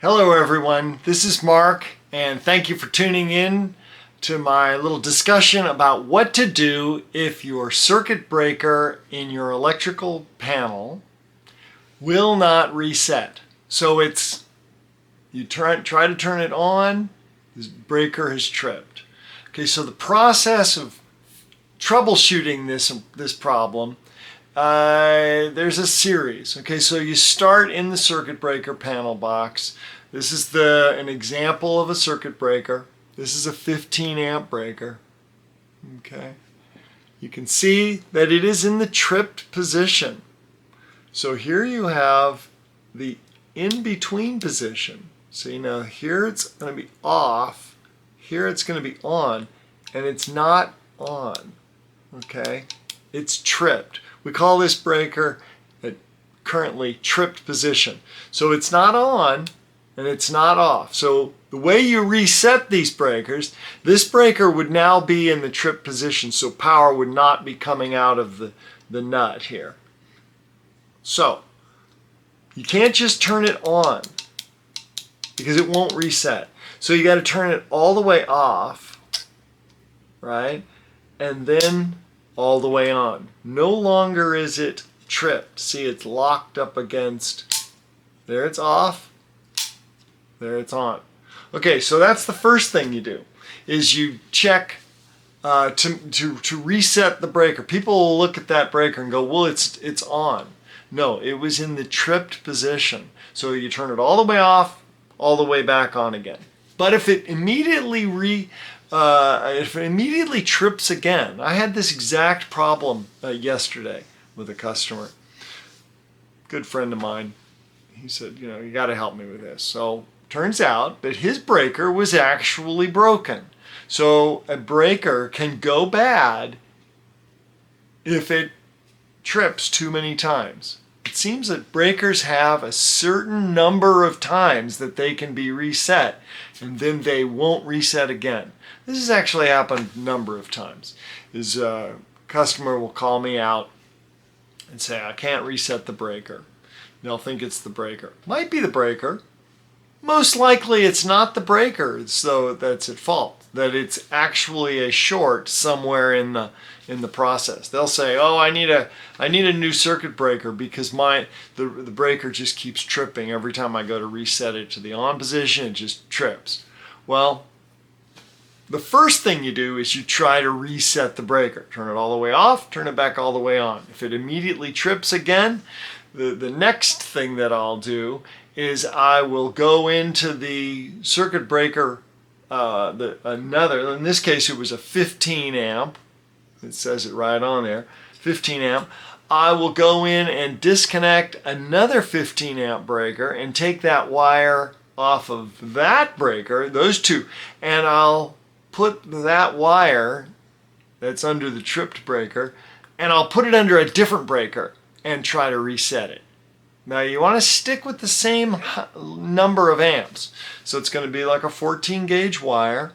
Hello everyone, this is Mark and thank you for tuning in to my little discussion about what to do if your circuit breaker in your electrical panel will not reset. So you try to turn it on, the breaker has tripped. Okay, so the process of troubleshooting this problem, there's a series. Okay, so you start in the circuit breaker panel box. This is an example of a circuit breaker. This is a 15 amp breaker. Okay, you can see that it is in the tripped position. So here you have the in-between position. See, now here it's going to be off, here it's going to be on, and it's not on. Okay, it's tripped. We call this breaker a currently tripped position. So it's not on and it's not off. So the way you reset these breakers, this breaker would now be in the tripped position, so power would not be coming out of the nut here. So you can't just turn it on because it won't reset. So you got to turn it all the way off, right? And then all the way on. No longer is it tripped. See, it's locked up against, there it's off, there it's on. Okay, so that's the first thing you do, is you check to reset the breaker. People will look at that breaker and go, well, it's on. No, it was in the tripped position. So you turn it all the way off, all the way back on again. But if it immediately trips again, I had this exact problem yesterday with a customer, good friend of mine. He said, you got to help me with this. So turns out that his breaker was actually broken. So a breaker can go bad if it trips too many times. It seems that breakers have a certain number of times that they can be reset, and then they won't reset again. This has actually happened a number of times. A customer will call me out and say, I can't reset the breaker. They'll think it's the breaker. Might be the breaker. Most likely it's not the breaker, so that's at fault. That it's actually a short somewhere in the process. They'll say, oh, I need a new circuit breaker because the breaker just keeps tripping. Every time I go to reset it to the on position, it just trips. Well, the first thing you do is you try to reset the breaker. Turn it all the way off, turn it back all the way on. If it immediately trips again, the next thing that I'll do is I will go into the circuit breaker, in this case it was a 15 amp, it says it right on there, 15 amp. I will go in and disconnect another 15 amp breaker and take that wire off of that breaker, those two, and I'll put that wire that's under the tripped breaker, and I'll put it under a different breaker and try to reset it. Now you want to stick with the same number of amps. So it's going to be like a 14 gauge wire,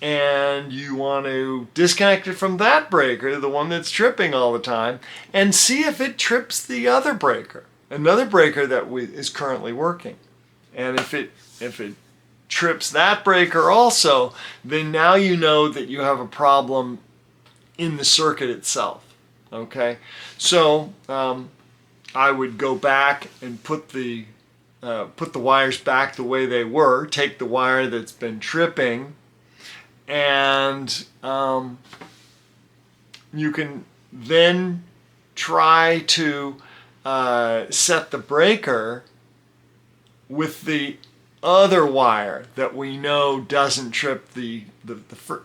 and you want to disconnect it from that breaker, the one that's tripping all the time, and see if it trips the other breaker, another breaker that is currently working. And if it trips that breaker also, then now you know that you have a problem in the circuit itself. Okay, so I would go back and put the wires back the way they were, take the wire that's been tripping, and you can then try to set the breaker with the other wire that we know doesn't trip the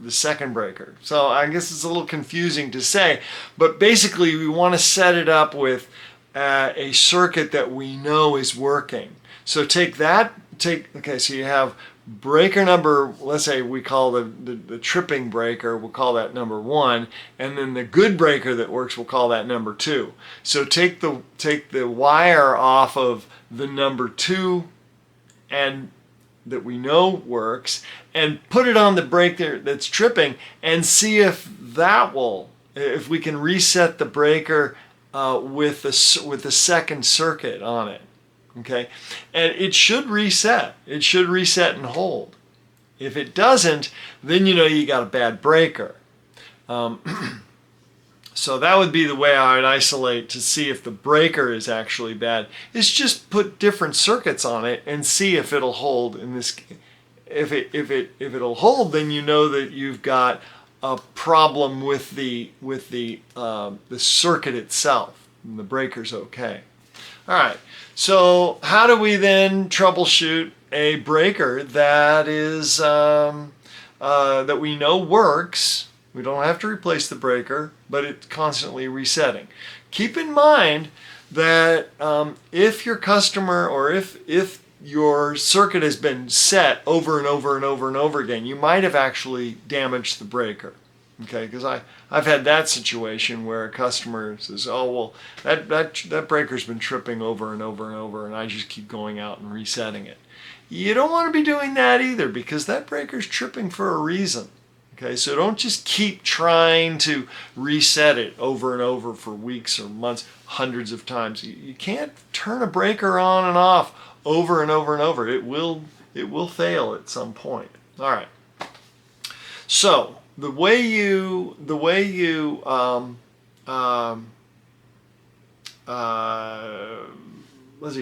second breaker. So I guess it's a little confusing to say, but basically we want to set it up with a circuit that we know is working. So okay, so you have breaker number, let's say we call the tripping breaker, we'll call that number 1, and then the good breaker that works, we'll call that number 2. So take the wire off of the number 2 and that we know works, and put it on the breaker that's tripping, and see if we can reset the breaker with the second circuit on it. Okay, and it should reset. It should reset and hold. If it doesn't, then you know you got a bad breaker. So that would be the way I would isolate to see if the breaker is actually bad. Is just put different circuits on it and see if it'll hold. In this, if it'll hold, then you know that you've got a problem with the circuit itself, and the breaker's okay. All right. So how do we then troubleshoot a breaker that is that we know works? We don't have to replace the breaker, but it's constantly resetting. Keep in mind that if your customer or if your circuit has been set over and over and over and over again, you might have actually damaged the breaker. Okay, because I've had that situation where a customer says, "Oh well, that breaker's been tripping over and over and over, and I just keep going out and resetting it." You don't want to be doing that either, because that breaker's tripping for a reason. Okay, so don't just keep trying to reset it over and over for weeks or months, hundreds of times. You can't turn a breaker on and off over and over and over. It will fail at some point. All right. So the way you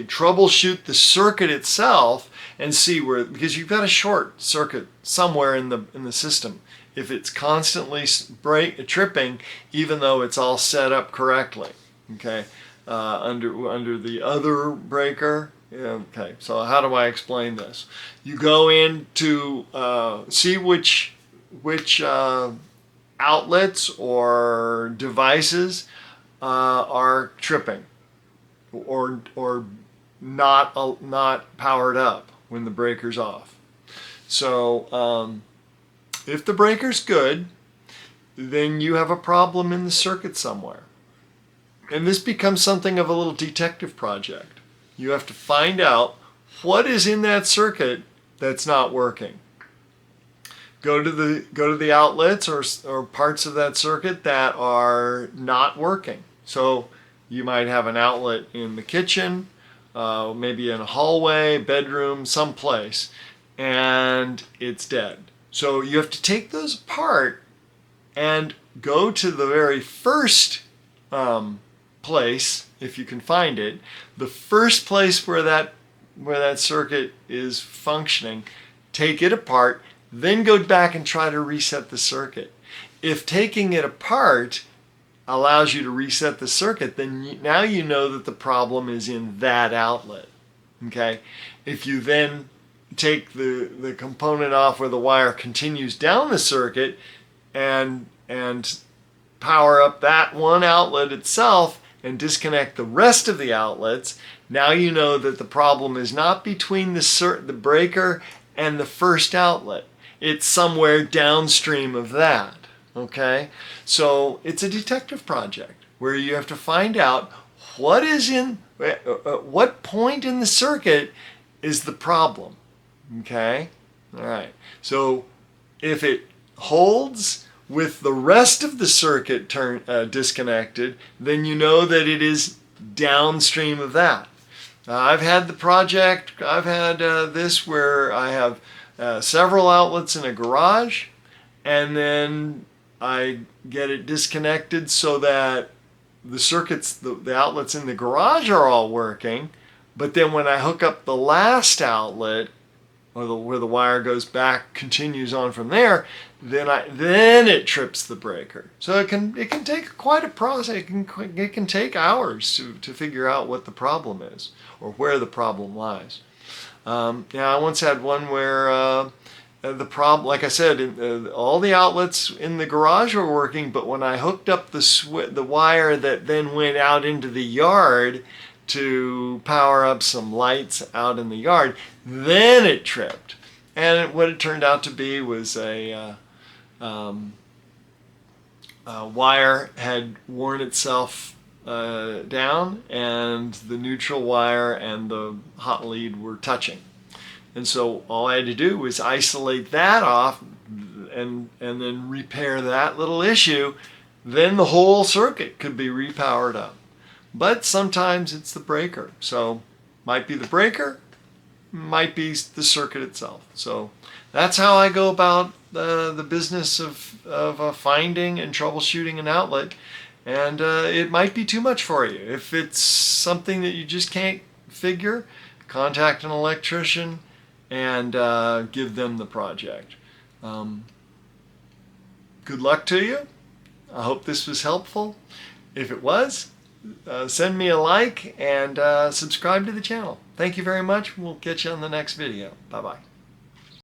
troubleshoot the circuit itself and see where, because you've got a short circuit somewhere in the system. If it's constantly tripping, even though it's all set up correctly, okay, under the other breaker. Okay, so how do I explain this? You go in to see which outlets or devices are tripping or not powered up when the breaker's off. So if the breaker's good, then you have a problem in the circuit somewhere. And this becomes something of a little detective project. You have to find out what is in that circuit that's not working. Go to the outlets or parts of that circuit that are not working. So you might have an outlet in the kitchen, maybe in a hallway, bedroom, someplace, and it's dead. So you have to take those apart and go to the very first place, if you can find it, the first place where that circuit is functioning. Take it apart, then go back and try to reset the circuit. If taking it apart allows you to reset the circuit, then now you know that the problem is in that outlet. Okay? If you then take the component off where the wire continues down the circuit and power up that one outlet itself and disconnect the rest of the outlets, now you know that the problem is not between the breaker and the first outlet. It's somewhere downstream of that. Okay? So it's a detective project where you have to find out what point in the circuit is the problem. Okay? All right. So if it holds with the rest of the circuit disconnected, then you know that it is downstream of that. I've had this where I have several outlets in a garage, and then I get it disconnected so that the circuits, the outlets in the garage are all working, but then when I hook up the last outlet, or where the wire goes back, continues on from there, then it trips the breaker. So it can take quite a process. It can take hours to figure out what the problem is or where the problem lies. Now I once had one where the problem, like I said, all the outlets in the garage were working, but when I hooked up the wire that then went out into the yard to power up some lights out in the yard, then it tripped. And what it turned out to be was a wire had worn itself down, and the neutral wire and the hot lead were touching. And so all I had to do was isolate that off and then repair that little issue. Then the whole circuit could be repowered up. But sometimes it's the breaker. So Might be the breaker, might be the circuit itself. So that's how I go about the business of finding and troubleshooting an outlet. And it might be too much for you. If it's something that you just can't figure, contact an electrician and give them the project. Good luck to you. I hope this was helpful. If it was, send me a like and subscribe to the channel. Thank you very much. We'll catch you on the next video. Bye-bye.